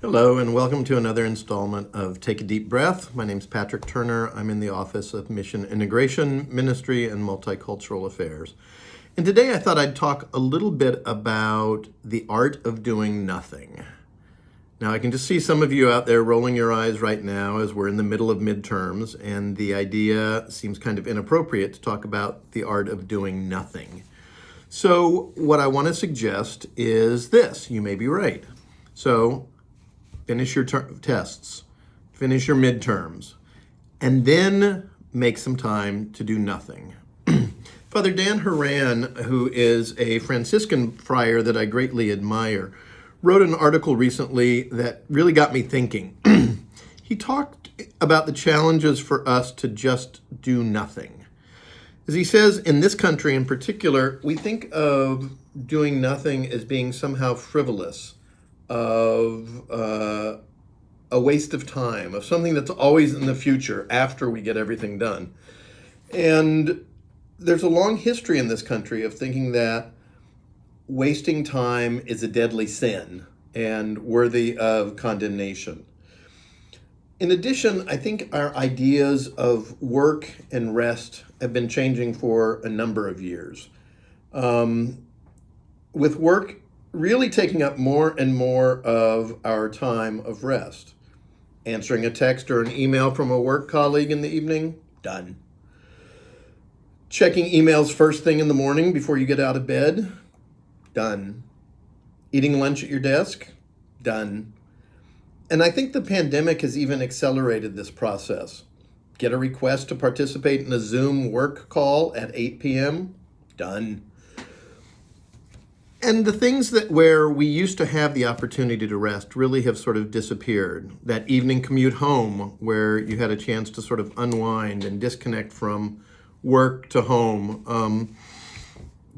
Hello, and welcome to another installment of Take a Deep Breath. My name's Patrick Turner. I'm in the Office of Mission Integration, Ministry, and Multicultural Affairs. And today I thought I'd talk a little bit about the art of doing nothing. Now, I can just see some of you out there rolling your eyes right now as we're in the middle of midterms, and the idea seems kind of inappropriate to talk about the art of doing nothing. So, what I want to suggest is this. You may be right. So, finish your tests, finish your midterms, and then make some time to do nothing. Father Dan Horan, who is a Franciscan friar that I greatly admire, wrote an article recently that really got me thinking. He talked about the challenges for us to just do nothing. As he says, in this country in particular, we think of doing nothing as being somehow frivolous, of a waste of time, of something that's always in the future after we get everything done. And there's a long history in this country of thinking that wasting time is a deadly sin and worthy of condemnation. In addition, I think our ideas of work and rest have been changing for a number of years. With work really taking up more and more of our time of rest. Answering a text or an email from a work colleague in the evening, done. Checking emails first thing in the morning before you get out of bed, done. Eating lunch at your desk, done. And I think the pandemic has even accelerated this process. Get a request to participate in a Zoom work call at 8 p.m., done. And the things that where we used to have the opportunity to rest really have sort of disappeared. That evening commute home where you had a chance to sort of unwind and disconnect from work to home,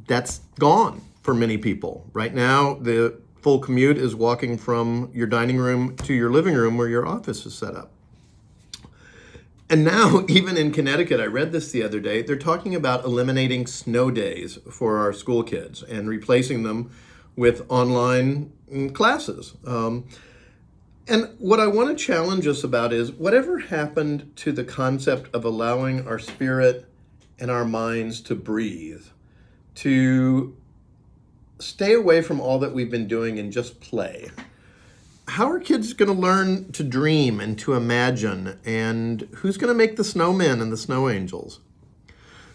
that's gone for many people. Right now, the full commute is walking from your dining room to your living room where your office is set up. And now, even in Connecticut, I read this the other day, they're talking about eliminating snow days for our school kids and replacing them with online classes. And what I want to challenge us about is whatever happened to the concept of allowing our spirit and our minds to breathe, to stay away from all that we've been doing and just play. How are kids going to learn to dream and to imagine? And who's going to make the snowmen and the snow angels?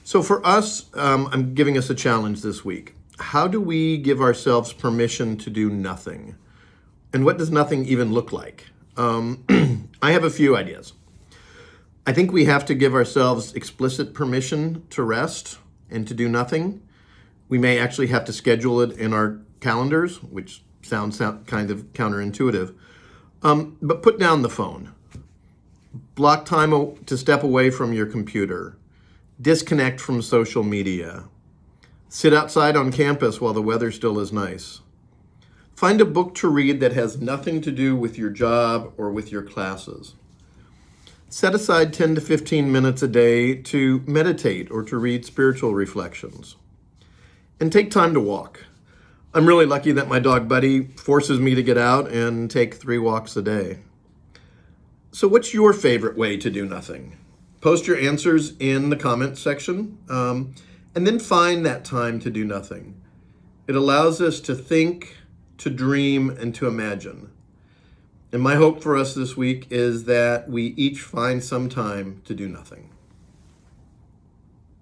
So for us, I'm giving us a challenge this week. How do we give ourselves permission to do nothing? And what does nothing even look like? I have a few ideas. I think we have to give ourselves explicit permission to rest and to do nothing. We may actually have to schedule it in our calendars, which sounds kind of counterintuitive. But put down the phone. Block time to step away from your computer. Disconnect from social media. Sit outside on campus while the weather still is nice. Find a book to read that has nothing to do with your job or with your classes. Set aside 10 to 15 minutes a day to meditate or to read spiritual reflections. And take time to walk. I'm really lucky that my dog Buddy forces me to get out and take 3 walks a day. So what's your favorite way to do nothing? Post your answers in the comments section, and then find that time to do nothing. It allows us to think, to dream, and to imagine. And my hope for us this week is that we each find some time to do nothing.